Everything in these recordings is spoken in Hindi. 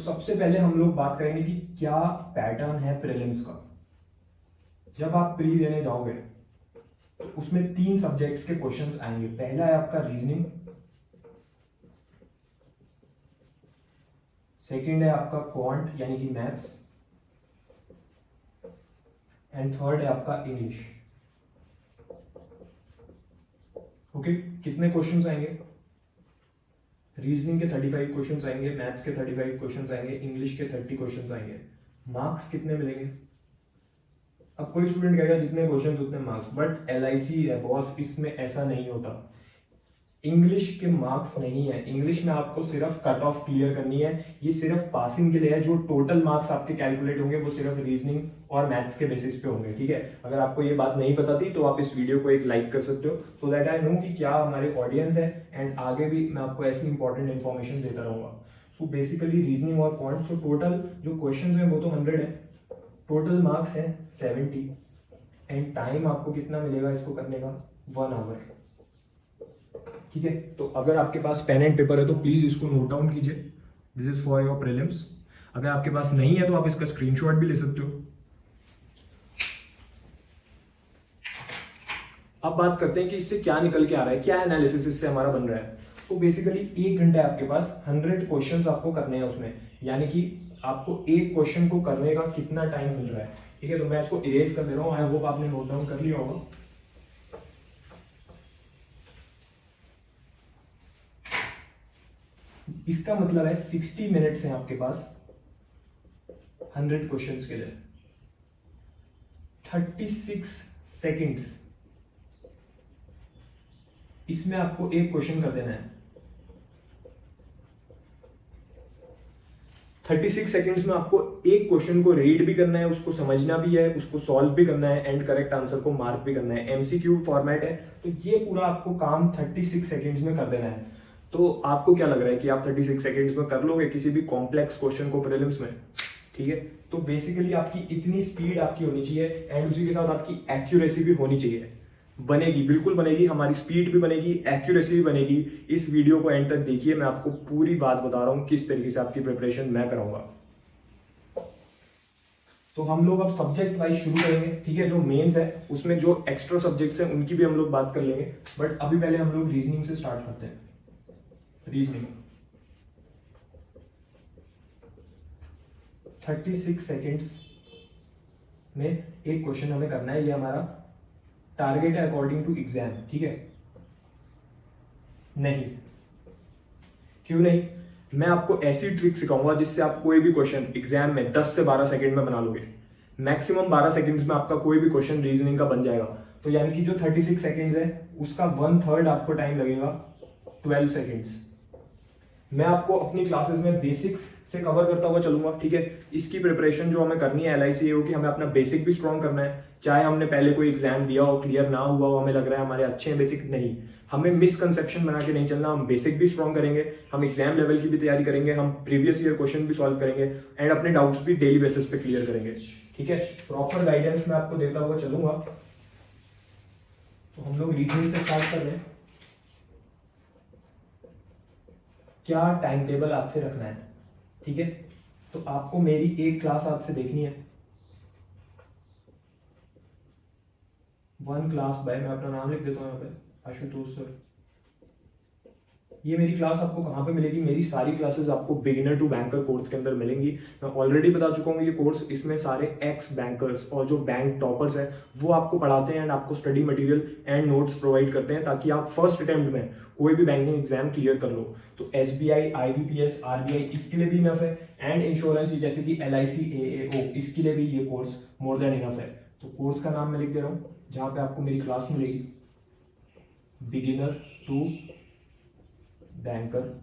सबसे पहले हम लोग बात करेंगे कि क्या पैटर्न है प्रीलिम्स का। जब आप प्री देने जाओगे तो उसमें 3 सब्जेक्ट्स के क्वेश्चंस आएंगे। पहला है आपका रीजनिंग, सेकंड है आपका क्वांट यानी कि मैथ्स, एंड थर्ड है आपका इंग्लिश। ओके, कितने क्वेश्चंस आएंगे? रीजनिंग के 35 क्वेश्चंस आएंगे, मैथ्स के 35 क्वेश्चंस आएंगे, इंग्लिश के 30 क्वेश्चंस आएंगे। मार्क्स कितने मिलेंगे? अब कोई स्टूडेंट कहेगा जितने क्वेश्चन उतने मार्क्स, बट LIC है बॉस, इसमें ऐसा नहीं होता। इंग्लिश के मार्क्स नहीं है, इंग्लिश में आपको सिर्फ कट ऑफ क्लियर करनी है। ये सिर्फ पासिंग के लिए है। जो टोटल मार्क्स आपके कैलकुलेट होंगे वो सिर्फ रीजनिंग और मैथ्स के बेसिस पे होंगे। ठीक है, अगर आपको ये बात नहीं पता थी तो आप इस वीडियो को एक लाइक कर सकते हो, सो दैट आई नो कि क्या हमारे ऑडियंस है, एंड आगे भी मैं आपको ऐसी इंपॉर्टेंट इन्फॉर्मेशन देता रहूंगा। सो बेसिकली रीजनिंग और क्वांट, सो टोटल जो क्वेश्चन है वो तो 100 है, टोटल मार्क्स है 70, एंड टाइम आपको कितना मिलेगा इसको करने का? 1 आवर। ठीक है, तो अगर आपके पास पेन एंड पेपर है तो प्लीज इसको नोट डाउन कीजिए। This is for your prelims. अगर आपके पास नहीं है तो आप इसका स्क्रीनशॉट भी ले सकते हो। अब बात करते हैं कि इससे क्या निकल के आ रहा है, क्या एनालिसिस इससे हमारा बन रहा है। तो बेसिकली 1 घंटा आपके पास, 100 क्वेश्चंस आपको करने हैं उसमें, यानी कि आपको एक क्वेश्चन को करने का कितना टाइम मिल रहा है। ठीक है, तो मैं इसको इरेज कर दे रहा हूँ। आई होप आपने नोट डाउन कर लिया होगा। इसका मतलब है 60 मिनट्स है आपके पास 100 क्वेश्चंस के लिए। 36 सेकंड्स इसमें आपको एक क्वेश्चन कर देना है। 36 सेकंड्स में आपको एक क्वेश्चन को रीड भी करना है, उसको समझना भी है, उसको सॉल्व भी करना है, एंड करेक्ट आंसर को मार्क भी करना है। MCQ फॉर्मेट है, तो ये पूरा आपको काम 36 सेकंड्स में कर देना है। तो आपको क्या लग रहा है कि आप 36 सेकंड्स में कर लोगे किसी भी कॉम्प्लेक्स क्वेश्चन को प्रीलिम्स में? ठीक है, तो बेसिकली आपकी इतनी स्पीड आपकी होनी चाहिए, एंड उसी के साथ आपकी एक्यूरेसी भी होनी चाहिए। बनेगी, बिल्कुल बनेगी, हमारी स्पीड भी बनेगी, एक्यूरेसी भी बनेगी। इस वीडियो को एंड तक देखिए, मैं आपको पूरी बात बता रहा हूं किस तरीके से आपकी प्रिपरेशन मैं कराऊंगा। तो हम लोग अब सब्जेक्ट वाइज शुरू करेंगे। ठीक है, जो मेंस है उसमें जो एक्स्ट्रा सब्जेक्ट्स हैं उनकी भी हम लोग बात कर लेंगे, बट अभी पहले हम लोग रीजनिंग से स्टार्ट करते हैं। रीजनिंग 36 सेकेंड्स में एक क्वेश्चन हमें करना है, ये हमारा टारगेट है अकॉर्डिंग टू एग्जाम। ठीक है, नहीं, क्यों नहीं? मैं आपको ऐसी ट्रिक सिखाऊंगा जिससे आप कोई भी क्वेश्चन एग्जाम में 10 से 12 सेकंड में बना लोगे। मैक्सिमम 12 सेकंड्स में आपका कोई भी क्वेश्चन रीजनिंग का बन जाएगा। तो यानी कि जो 36 सेकंड्स है उसका 1/3 आपको टाइम लगेगा, 12 सेकंड्स। मैं आपको अपनी क्लासेस में बेसिक्स से कवर करता हुआ चलूंगा। ठीक है, इसकी प्रिपरेशन जो हमें करनी है LIC हो कि हमें अपना बेसिक भी स्ट्रॉन्ग करना है। चाहे हमने पहले कोई एग्जाम दिया हो, क्लियर ना हुआ हो, हमें लग रहा है हमारे अच्छे हैं बेसिक, नहीं, हमें मिसकंसेप्शन बना के नहीं चलना। हम बेसिक भी स्ट्रॉन्ग करेंगे, हम एग्जाम लेवल की भी तैयारी करेंगे, हम प्रीवियस ईयर क्वेश्चन भी सॉल्व करेंगे, एंड अपने डाउट्स भी डेली बेसिस पे क्लियर करेंगे। ठीक है, प्रॉपर गाइडेंस मैं आपको देता हुआ चलूंगा। तो हम लोग रीजनिंग से स्टार्ट कर रहे हैं। क्या टाइम टेबल आज से रखना है? ठीक है, तो आपको मेरी एक क्लास आज से देखनी है। 1 क्लास बाय, मैं अपना नाम लिख देता हूँ यहाँ पे, आशुतोष सर। ये मेरी क्लास आपको कहाँ पे मिलेगी? मेरी सारी क्लासेस आपको बिगिनर टू बैंकर कोर्स के अंदर मिलेंगी। मैं ऑलरेडी बता चुका हूँ ये कोर्स, इसमें सारे एक्स बैंकर्स और जो बैंक टॉपर्स हैं वो आपको पढ़ाते हैं, एंड आपको study material and notes provide करते हैं ताकि आप फर्स्ट अटेम्प्ट में कोई भी बैंकिंग एग्जाम क्लियर कर लो। तो SBI, IBPS, RBI इसके लिए भी इनफ है, एंड इंश्योरेंस जैसे कि LIC, AAO इसके लिए भी ये कोर्स मोर देन इनफ है। तो कोर्स का नाम मैं लिख दे रहा हूँ जहाँ पे आपको मेरी क्लास मिलेगी, बिगिनर टू बैंकर।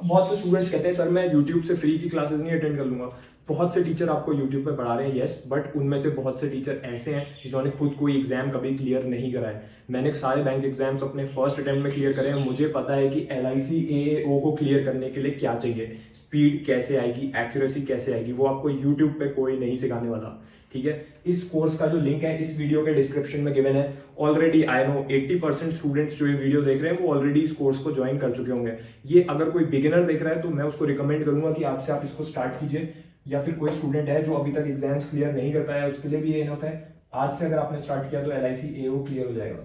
बहुत से स्टूडेंट्स कहते हैं सर मैं YouTube से फ्री की क्लासेस नहीं अटेंड कर लूंगा। बहुत से टीचर आपको YouTube पे पढ़ा रहे हैं, यस, बट उनमें से बहुत से टीचर ऐसे हैं जिन्होंने खुद कोई एग्जाम कभी क्लियर नहीं करा है। मैंने सारे बैंक एग्जाम्स अपने फर्स्ट अटेम्प्ट में क्लियर करे हैं। मुझे पता है कि LIC, AAO को क्लियर करने के लिए क्या चाहिए, स्पीड कैसे आएगी, एक्यूरेसी कैसे आएगी, वो आपको YouTube पे कोई नहीं सिखाने वाला। ठीक है। इस कोर्स का जो लिंक है इस वीडियो के डिस्क्रिप्शन में गिवन है। ऑलरेडी आई नो 80% स्टूडेंट्स जो ये वीडियो देख रहे हैं वो ऑलरेडी इस कोर्स को ज्वाइन कर चुके होंगे। ये अगर कोई बिगिनर देख रहा है तो मैं उसको रिकमेंड करूंगा कि आज से आप इसको स्टार्ट कीजिए, या फिर कोई स्टूडेंट है जो अभी तक एग्जाम्स क्लियर नहीं कर पाया है उसके लिए भी ये इनफ है। आज से अगर आपने स्टार्ट किया तो LIC AO क्लियर हो जाएगा।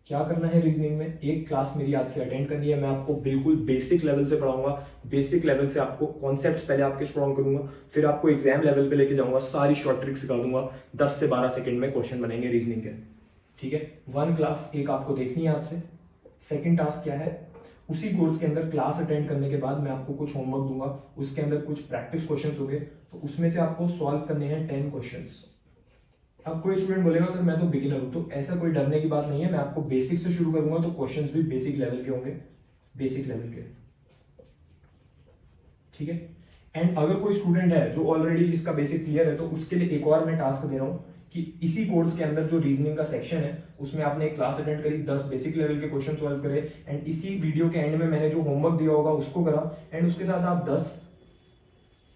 क्या करना है रीजनिंग में, एक क्लास मेरी आज से अटेंड करनी है। मैं आपको बिल्कुल बेसिक लेवल से पढ़ाऊंगा, बेसिक लेवल से आपको कॉन्सेप्ट्स पहले आपके स्ट्रॉन्ग करूंगा, फिर आपको एग्जाम लेवल पे लेके जाऊंगा, सारी शॉर्ट ट्रिक सिखा दूंगा। 10 से 12 सेकंड में क्वेश्चन बनेंगे रीजनिंग के, ठीक है। 1 क्लास एक आपको देखनी है आज से। सेकेंड टास्क क्या है, उसी कोर्स के अंदर क्लास अटेंड करने के बाद मैं आपको कुछ होमवर्क दूंगा, उसके अंदर कुछ प्रैक्टिस क्वेश्चंस होंगे, तो उसमें से आपको सॉल्व करने हैं 10 क्वेश्चंस। अब कोई स्टूडेंट बोलेगा सर मैं तो बिगिनर हूं, तो ऐसा कोई डरने की बात नहीं है। मैं आपको बेसिक से शुरू करूंगा तो क्वेश्चंस भी बेसिक लेवल के होंगे, बेसिक लेवल के, ठीक है। एंड अगर कोई स्टूडेंट है जो ऑलरेडी जिसका बेसिक क्लियर है तो उसके लिए एक और मैं टास्क दे रहा हूं कि इसी कोर्स के अंदर जो रीजनिंग का सेक्शन है उसमें आपने एक क्लास अटेंड करी, 10 बेसिक लेवल के क्वेश्चन सॉल्व करे, एंड इसी वीडियो के एंड में मैंने जो होमवर्क दिया होगा उसको करा, एंड उसके साथ आप 10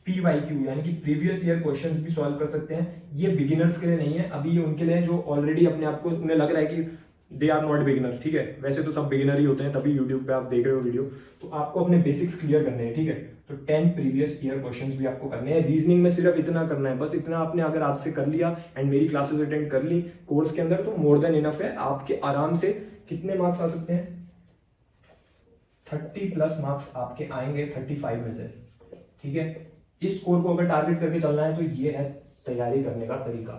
PYQ यानी कि प्रीवियस ईयर क्वेश्चंस भी सॉल्व कर सकते हैं। ये बिगिनर्स के लिए नहीं है, अभी ये उनके लिए जो ऑलरेडी अपने आप को उन्हें लग रहा है कि दे आर नॉट बिगिनर, ठीक है। वैसे तो सब बिगिनर ही होते हैं, तभी यूट्यूब पे आप देख रहे हो वीडियो। तो आपको अपने बेसिक्स क्लियर करने हैं, ठीक है। तो 10 प्रीवियस ईयर क्वेश्चंस भी आपको करने हैं। रीजनिंग में सिर्फ इतना करना है, बस इतना आपने अगर आज से कर लिया एंड मेरी क्लासेस अटेंड कर ली कोर्स के अंदर तो मोर देन इनफ है। आपके आराम से कितने मार्क्स आ सकते हैं, 30+ मार्क्स आपके आएंगे 35 में से, ठीक है। इस स्कोर को अगर टारगेट करके चलना है तो ये है तैयारी करने का तरीका।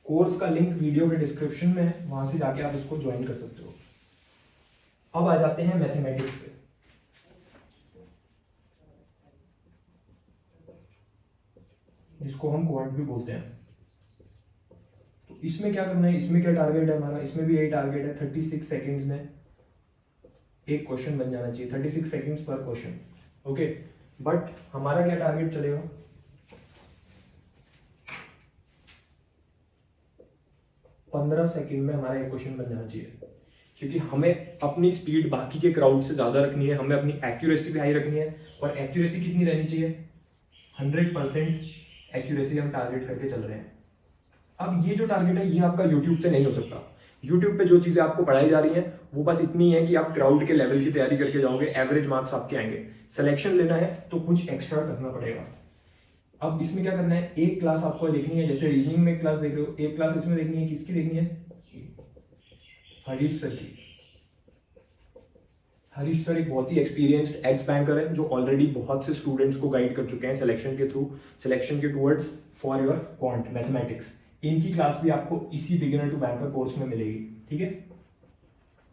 कोर्स का लिंक वीडियो के डिस्क्रिप्शन में है, वहां से जाके आप इसको ज्वाइन कर सकते हो। अब आ जाते हैं मैथमेटिक्स पे। जिसको हम क्वांट भी बोलते हैं। तो इसमें क्या करना है, इसमें क्या टारगेट है हमारा, इसमें भी यही टारगेट है, 36 सेकेंड्स में एक क्वेश्चन बन जाना चाहिए, 36 सेकेंड्स पर क्वेश्चन, ओके। बट हमारा क्या टारगेट चलेगा, 15 सेकेंड में हमारा एक क्वेश्चन बन जाना चाहिए, क्योंकि हमें अपनी स्पीड बाकी के क्राउड से ज्यादा रखनी है, हमें अपनी एक्यूरेसी भी हाई रखनी है। और एक्यूरेसी कितनी रहनी चाहिए, 100% एक्यूरेसी हम टारगेट करके चल रहे हैं। अब ये जो टारगेट है ये आपका यूट्यूब से नहीं हो सकता। यूट्यूब पे जो चीजें आपको पढ़ाई जा रही हैं वो बस इतनी है कि आप क्राउड के लेवल की तैयारी करके जाओगे, एवरेज मार्क्स आपके आएंगे। सिलेक्शन लेना है तो कुछ एक्स्ट्रा करना पड़ेगा। अब इसमें क्या करना है, एक क्लास आपको देखनी है, जैसे रीजनिंग में एक क्लास देख रहे हो, एक क्लास इसमें देखनी है, किसकी देखनी है, हरीश सर की। हरीश सर एक बहुत ही एक्सपीरियंस्ड एक्स बैंकर है जो ऑलरेडी बहुत से स्टूडेंट्स को गाइड कर चुके हैं सिलेक्शन के थ्रू, सिलेक्शन के towards for your quant mathematics. इनकी क्लास भी आपको इसी बिगिनर टू बैंकर कोर्स में मिलेगी, ठीक है।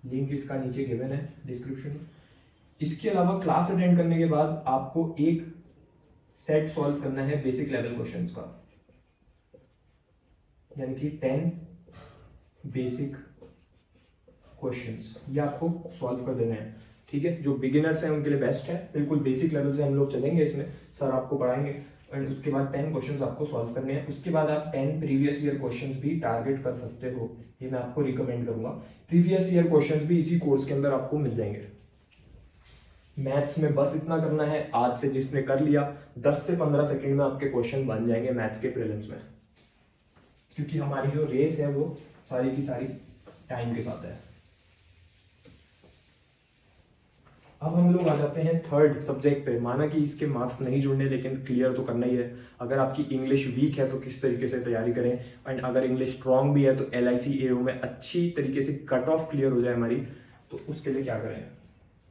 लिंक इसका नीचे गिवन है डिस्क्रिप्शन में। इसके अलावा क्लास अटेंड करने के बाद आपको एक सेट सॉल्व करना है बेसिक लेवल क्वेश्चंस का, यानी कि 10 बेसिक क्वेश्चंस ये आपको सॉल्व कर देना है, ठीक है। जो बिगिनर्स हैं उनके लिए बेस्ट है, बिल्कुल बेसिक लेवल से हम लोग चलेंगे इसमें, सर आपको पढ़ाएंगे। एंड उसके बाद 10 क्वेश्चंस आपको सॉल्व करने हैं। उसके बाद आप 10 प्रीवियस ईयर क्वेश्चंस भी टारगेट कर सकते हो, ये मैं आपको रिकमेंड करूंगा। प्रीवियस ईयर क्वेश्चंस भी इसी कोर्स के अंदर आपको मिल जाएंगे। मैथ्स में बस इतना करना है, आज से जिसने कर लिया 10 से 15 सेकंड में आपके क्वेश्चन बन जाएंगे मैथ्स के प्रीलिम्स में, क्योंकि हमारी जो रेस है वो सारी की सारी टाइम के साथ है। अब हम लोग आ जाते हैं थर्ड सब्जेक्ट पे। माना कि इसके मार्क्स नहीं जुड़ने, लेकिन क्लियर तो करना ही है। अगर आपकी इंग्लिश वीक है तो किस तरीके से तैयारी करें, एंड अगर इंग्लिश स्ट्रांग भी है तो LIC AO में अच्छी तरीके से कट ऑफ क्लियर हो जाए हमारी, तो उसके लिए क्या करें,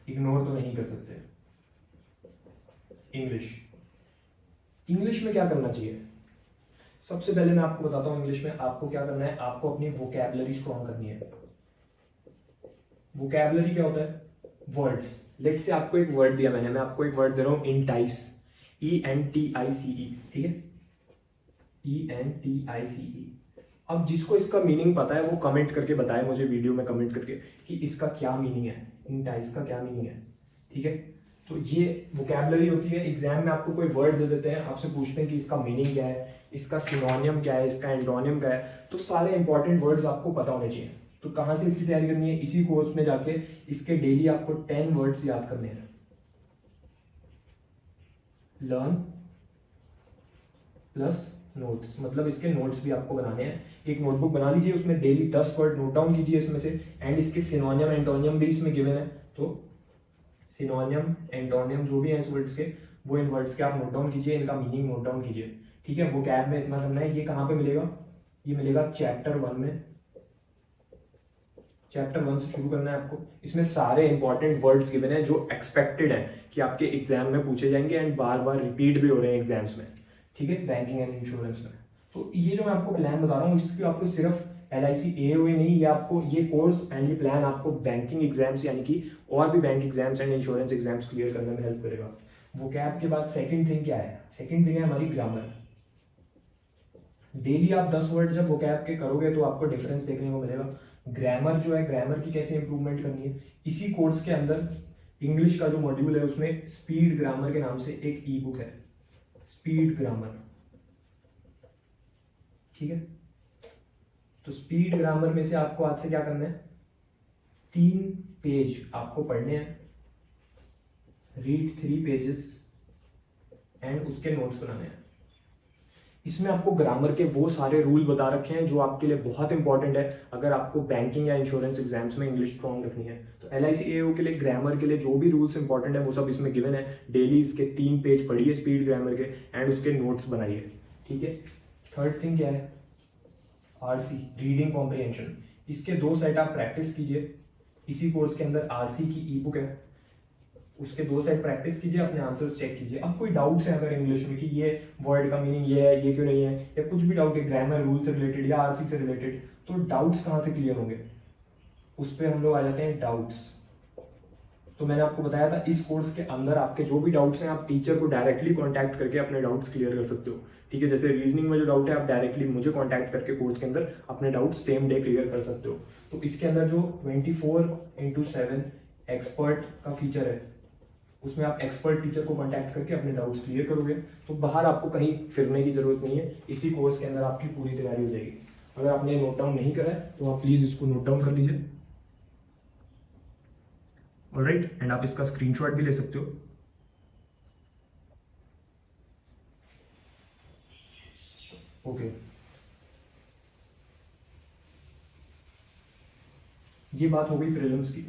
इग्नोर तो नहीं कर सकते। इंग्लिश में क्या करना चाहिए, सबसे पहले मैं आपको बताता हूं इंग्लिश में आपको क्या करना है। आपको अपनी वोकैबुलरी स्ट्रांग करनी है। वोकैबुलरी क्या होता है, वर्ड्स। लेट से आपको एक वर्ड दिया मैंने, मैं आपको एक वर्ड दे रहा हूं इंटाइस, ENTICE, ठीक है, ENTICE। अब जिसको इसका मीनिंग पता है वो कमेंट करके बताए मुझे वीडियो में कमेंट करके कि इसका क्या मीनिंग है, इंटाइस का क्या मीनिंग है, ठीक है। तो ये वोकैबुलरी होती है। एग्जाम में आपको कोई वर्ड दे देते हैं, आपसे पूछते हैं कि इसका मीनिंग क्या है, इसका सिनोनियम क्या है, इसका एंटोनियम क्या है, तो सारे इंपॉर्टेंट वर्ड्स आपको पता होने चाहिए। तो कहाँ से इसकी तैयारी करनी है, इसी कोर्स में जाके इसके डेली आपको 10 वर्ड्स याद करने हैं। लर्न प्लस नोट्स, मतलब इसके नोट्स भी आपको बनाने हैं। एक नोटबुक बना लीजिए, उसमें डेली 10 वर्ड नोट डाउन कीजिए इसमें से, एंड इसके सिनोनियम एंटोनियम भी इसमें गिवन है, तो सिनोनियम एंटोनियम जो भी है इस वर्ड्स के, वो इन वर्ड्स के आप नोट डाउन कीजिए, इनका मीनिंग नोट डाउन कीजिए। ठीक है, वो कैब में इतना करना है। ये कहाँ पे मिलेगा? ये मिलेगा चैप्टर 1 में। चैप्टर 1 से शुरू करना है आपको। इसमें सारे इंपॉर्टेंट वर्ड्स गिवन है जो एक्सपेक्टेड है कि आपके एग्जाम में पूछे जाएंगे एंड बार बार रिपीट भी हो रहे हैं एग्जाम्स में। ठीक है, बैंकिंग एंड इंश्योरेंस में। तो ये जो मैं आपको प्लान बता रहा हूँ, इसकी आपको सिर्फ LIC AOA नहीं, ये आपको ये कोर्स एंड ये प्लान आपको बैंकिंग एग्जाम्स यानी कि और भी bank exams and insurance exams clear करने में हेल्प करेगा। वो कैब के बाद सेकंड थिंग क्या है? सेकंड थिंग है हमारी ग्रामर। डेली आप 10 वर्ड जब वो कैब के करोगे तो आपको डिफरेंस देखने को मिलेगा। ग्रामर जो है, ग्रामर की कैसे इंप्रूवमेंट करनी है, इसी कोर्स के अंदर इंग्लिश का जो मॉड्यूल है उसमें स्पीड ग्रामर के नाम से एक ई बुक है, स्पीड ग्रामर। ठीक है, तो स्पीड ग्रामर में से आपको आज से क्या करना है, 3 पेज आपको पढ़ने हैं, रीड 3 पेजेस एंड उसके नोट्स बनाने हैं। इसमें आपको ग्रामर के वो सारे रूल बता रखे हैं जो आपके लिए बहुत इंपॉर्टेंट है अगर आपको बैंकिंग या इंश्योरेंस एग्जाम्स में इंग्लिश स्ट्रॉन्ग रखनी है। तो LIC AO के लिए ग्रामर के लिए जो भी रूल्स इंपॉर्टेंट है वो सब इसमें गिवन है। डेली इसके 3 पेज पढ़िए स्पीड ग्रामर के एंड उसके नोट्स बनाइए। ठीक है, थर्ड थिंग क्या है, RC रीडिंग कॉम्प्रिहेंशन। इसके 2 सेट आप प्रैक्टिस कीजिए। इसी कोर्स के अंदर RC की ई बुक है, उसके 2 सेट प्रैक्टिस कीजिए, अपने आंसर्स चेक कीजिए। अब कोई डाउट्स है अगर इंग्लिश में कि ये वर्ड का मीनिंग ये है, ये क्यों नहीं है, या कुछ भी डाउट है ग्रामर रूल से रिलेटेड या RC से रिलेटेड, तो डाउट्स कहाँ से क्लियर होंगे, उस पर हम लोग आ जाते हैं डाउट्स। तो मैंने आपको बताया था इस कोर्स के अंदर आपके जो भी डाउट्स हैं आप टीचर को डायरेक्टली कॉन्टैक्ट करके अपने डाउट्स क्लियर कर सकते हो। ठीक है, जैसे रीजनिंग में जो डाउट है आप डायरेक्टली मुझे कॉन्टैक्ट करके कोर्स के अंदर अपने डाउट्स सेम डे क्लियर कर सकते हो। तो इसके अंदर जो 24/7 एक्सपर्ट का फीचर है उसमें आप एक्सपर्ट टीचर को कांटेक्ट करके अपने डाउट्स क्लियर करोगे, तो बाहर आपको कहीं फिरने की जरूरत नहीं है, इसी कोर्स के अंदर आपकी पूरी तैयारी हो जाएगी। अगर आपने नोट डाउन नहीं करा है तो आप प्लीज इसको नोट डाउन कर लीजिए। ऑलराइट, एंड आप इसका स्क्रीनशॉट भी ले सकते हो। ओके, ये बात हो गई प्रीलिम्स की।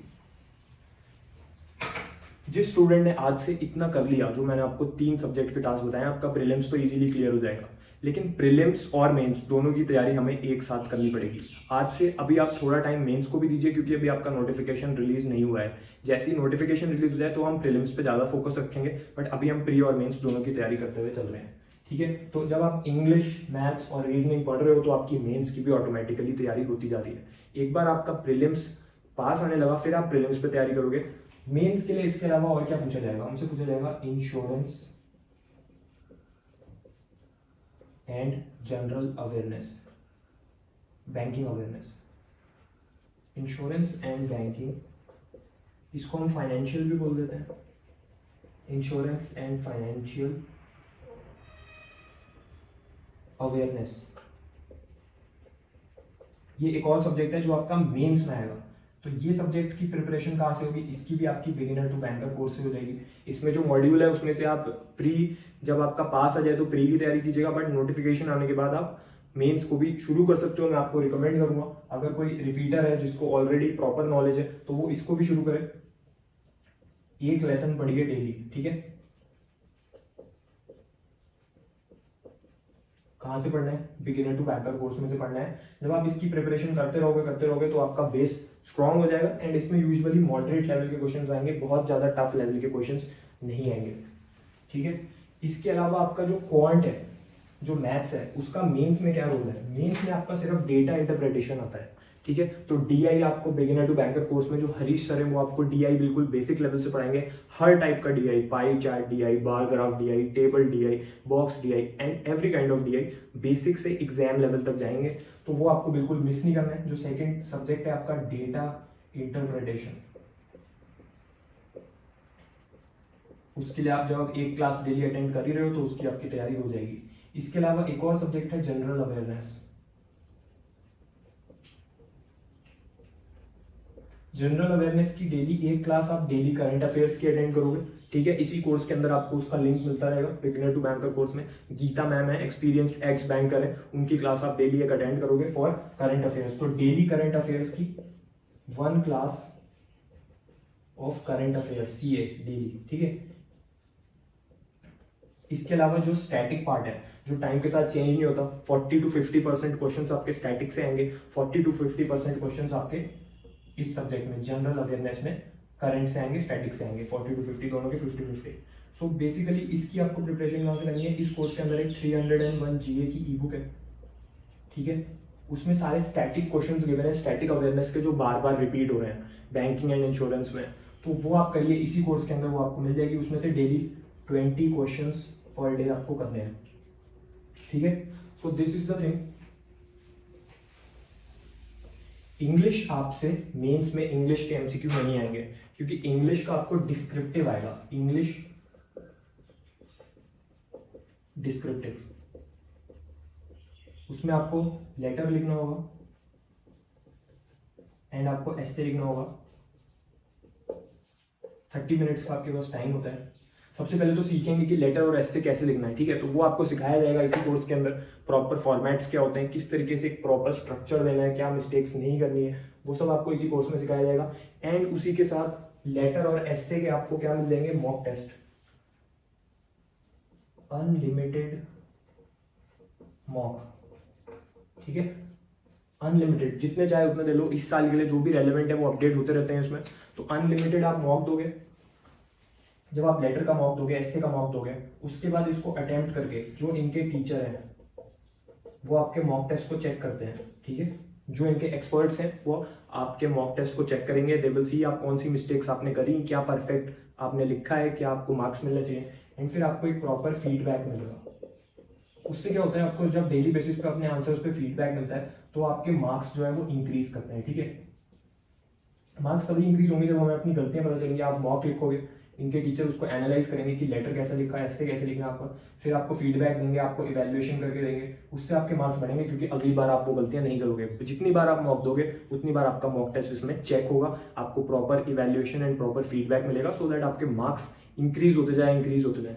जिस स्टूडेंट ने आज से इतना कर लिया, जो मैंने आपको 3 सब्जेक्ट के टास्क बताए, आपका प्रीलिम्स तो इजीली क्लियर हो जाएगा। लेकिन प्रीलिम्स और मेंस दोनों की तैयारी हमें एक साथ करनी पड़ेगी। आज से अभी आप थोड़ा टाइम मेंस को भी दीजिए, क्योंकि अभी आपका नोटिफिकेशन रिलीज नहीं हुआ है। जैसे ही नोटिफिकेशन रिलीज हो जाए तो हम प्रीलिम्स पे ज़्यादा फोकस रखेंगे, बट अभी हम प्री और मेंस दोनों की तैयारी करते हुए चल रहे हैं। ठीक है, तो जब आप इंग्लिश, मैथ्स और रीजनिंग पढ़ रहे हो तो आपकी मेंस की भी ऑटोमेटिकली तैयारी होती जा रही है। एक बार आपका प्रीलिम्स पास आने लगा फिर आप प्रीलिम्स पे तैयारी करोगे। मेंस के लिए इसके अलावा और क्या पूछा जाएगा, हमसे पूछा जाएगा insurance and general awareness, banking awareness. Insurance and banking, इसको हम फाइनेंशियल भी बोल देते हैं, इंश्योरेंस एंड फाइनेंशियल अवेयरनेस। ये एक और सब्जेक्ट है जो आपका मेंस में आएगा। तो ये सब्जेक्ट की प्रिपरेशन कहाँ से होगी, इसकी भी आपकी बिगिनर टू बैंकर कोर्स से हो जाएगी। इसमें जो मॉड्यूल है उसमें से आप प्री, जब आपका पास आ जाए तो प्री की तैयारी कीजिएगा, बट नोटिफिकेशन आने के बाद आप मेंस को भी शुरू कर सकते हो। मैं आपको रिकमेंड करूंगा, अगर कोई रिपीटर है जिसको ऑलरेडी प्रॉपर नॉलेज है तो वो इसको भी शुरू करे। एक लेसन पढ़िए डेली। ठीक है, कहाँ से पढ़ना है, बिगिनर टू बैंकर कोर्स में से पढ़ना है। जब आप इसकी प्रिपरेशन करते रहोगे तो आपका बेस स्ट्रांग हो जाएगा, एंड इसमें यूजुअली मॉडरेट लेवल के क्वेश्चंस आएंगे, बहुत ज़्यादा टफ लेवल के क्वेश्चंस नहीं आएंगे। ठीक है, इसके अलावा आपका जो क्वांट है, जो मैथ्स है, उसका मेंस में क्या रोल है, मेंस में आपका सिर्फ डेटा इंटरप्रिटेशन आता है। ठीक है, तो DI आपको बिगिनर टू बैंकर कोर्स में जो हरीश सर है वो आपको DI बिल्कुल बेसिक लेवल से पढ़ाएंगे। हर टाइप का DI, pie chart DI, bar graph DI, table DI, box DI and every kind of DI, basic से एग्जाम लेवल तक जाएंगे, तो वो आपको बिल्कुल मिस नहीं करना है। जो सेकंड सब्जेक्ट है आपका डेटा इंटरप्रिटेशन, उसके लिए आप जब एक क्लास डेली अटेंड कर ही रहे हो तो उसकी आपकी तैयारी हो जाएगी। इसके अलावा एक और सब्जेक्ट है जनरल अवेयरनेस। जनरल अवेयरनेस की डेली एक क्लास आप डेली करंट अफेयर्स की अटेंड करोगे, ठीक है। इसी कोर्स के अंदर आपको उसका लिंक मिलता रहेगा। बिगिनर टू बैंकर कोर्स में गीता मैम है, एक्सपीरियंस्ड एक्स बैंकर है, उनकी क्लास आप डेली एक अटेंड करोगे फॉर करंट अफेयर्स। तो डेली करंट अफेयर्स की 1 class of current affairs CA daily, ठीक है। इसके अलावा जो स्टैटिक पार्ट है, जो टाइम के साथ चेंज नहीं होता, 40 to 50% क्वेश्चन आपके स्टैटिक से आएंगे, 40 to 50% क्वेश्चन आपके इस सब्जेक्ट में जनरल अवेयरनेस में करंट से आएंगे, स्टैटिक से आएंगे, 40 to 50 दोनों के 50-50। सो बेसिकली इसकी आपको प्रिपरेशन कहाँ से करनी है, इस कोर्स के अंदर एक 301 जीए की ई बुक है, ठीक है। उसमें सारे स्टैटिक क्वेश्चंस गिवन है, स्टैटिक अवेयरनेस के जो बार बार रिपीट हो रहे हैं बैंकिंग एंड इंश्योरेंस में, तो वो आप करिए इसी कोर्स के अंदर, वो आपको मिल जाएगी। उसमें से डेली 20 क्वेश्चंस पर डे आपको करने हैं, ठीक है। So this is the thing. English आपसे मेंस में इंग्लिश के एमसीक्यू नहीं आएंगे, क्योंकि इंग्लिश का आपको डिस्क्रिप्टिव आएगा, इंग्लिश डिस्क्रिप्टिव। उसमें आपको लेटर लिखना होगा एंड आपको एस्से लिखना होगा। 30 मिनट्स का आपके पास टाइम होता है। सबसे पहले तो सीखेंगे कि लेटर और एस्से कैसे लिखना है, ठीक है। तो वो आपको सिखाया जाएगा इसी कोर्स के अंदर। प्रॉपर फॉर्मेट्स क्या होते हैं, किस तरीके से एक प्रॉपर स्ट्रक्चर देना है, क्या मिस्टेक्स नहीं करनी है, वो सब आपको इसी कोर्स में सिखाया जाएगा। एंड उसी के साथ लेटर और एस्से के आपको क्या मिल जाएंगे, मॉक टेस्ट, अनलिमिटेड मॉक, ठीक है। अनलिमिटेड, जितने चाहे उतने दे लो, इस साल के लिए जो भी रेलेवेंट है वो अपडेट होते रहते हैं इसमें। तो अनलिमिटेड आप मॉक दोगे। जब आप लेटर का मॉक दोगे, एस्से का मॉक दोगे, उसके बाद इसको अटेम्प्ट करके जो इनके टीचर हैं वो आपके मॉक टेस्ट को चेक करते हैं, ठीक है। जो इनके एक्सपर्ट्स हैं वो आपके मॉक टेस्ट को चेक करेंगे। दे विल सी आप कौन सी मिस्टेक्स आपने करी, क्या परफेक्ट आपने लिखा है, क्या आपको मार्क्स मिलने चाहिए, एंड फिर आपको एक प्रॉपर फीडबैक मिलेगा। उससे क्या होता है, आपको जब डेली बेसिस पे अपने आंसर्स पे फीडबैक मिलता है तो आपके मार्क्स जो है वो इंक्रीज करते हैं, ठीक है। मार्क्स तभी इंक्रीज होंगे जब हमें अपनी गलतियां पता चलेंगी। आप मॉक लिखोगे, इनके टीचर उसको एनालाइज करेंगे कि लेटर कैसा लिखा है, ऐसे कैसे लिखना है आपका, फिर आपको फीडबैक देंगे, आपको इवैल्यूएशन करके देंगे। उससे आपके मार्क्स बढ़ेंगे, क्योंकि अगली बार आप वो गलतियां नहीं करोगे। जितनी बार आप मॉक दोगे उतनी बार आपका मॉक टेस्ट इसमें चेक होगा, आपको proper evaluation and proper feedback मिलेगा, सो दैट आपके मार्क्स इंक्रीज होते जाए,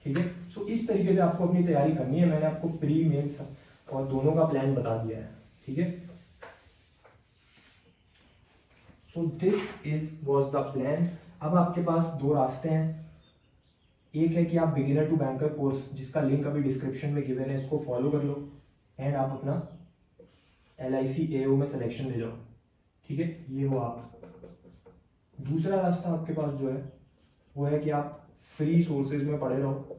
ठीक है। सो इस तरीके से आपको अपनी तैयारी करनी है। मैंने आपको प्री मेंस और दोनों का प्लान बता दिया है, ठीक है। So this was the plan. अब आपके पास 2 रास्ते हैं। एक है कि आप बिगिनर टू बैंकर कोर्स, जिसका लिंक अभी डिस्क्रिप्शन में गिवन है, इसको फॉलो कर लो एंड आप अपना LIC AO में सिलेक्शन ले जाओ, ठीक है। ये हो आप। दूसरा रास्ता आपके पास जो है वो है कि आप फ्री सोर्सेज में पढ़े रहो,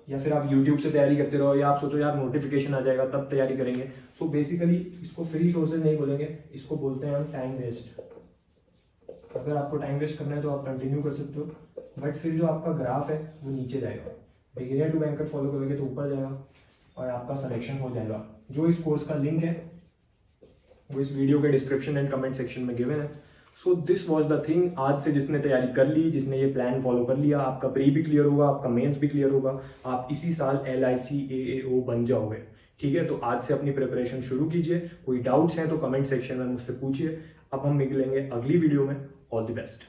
या फिर आप YouTube से तैयारी करते रहो, या आप सोचो यार नोटिफिकेशन आ जाएगा तब तैयारी करेंगे। सो बेसिकली इसको फ्री सोर्सेज नहीं बोलेंगे, इसको बोलते हैं हम टाइम वेस्ट। अगर आपको टाइम वेस्ट करना है तो आप कंटिन्यू कर सकते हो, बट फिर जो आपका ग्राफ है वो नीचे जाएगा। बिगिनर टू बैंकर फॉलो करोगे तो ऊपर जाएगा और आपका सिलेक्शन हो जाएगा। जो इस कोर्स का लिंक है वो इस वीडियो के डिस्क्रिप्शन एंड कमेंट सेक्शन में गिवन है। So this was the thing. आज से जिसने तैयारी कर ली, जिसने ये प्लान फॉलो कर लिया, आपका प्री भी क्लियर होगा, आपका मेंस भी क्लियर होगा, आप इसी साल LIC AAO बन जाओगे, ठीक है। तो आज से अपनी प्रिपरेशन शुरू कीजिए। कोई डाउट्स हैं तो कमेंट सेक्शन में मुझसे पूछिए। अब हम मिलेंगे अगली वीडियो में। All the best.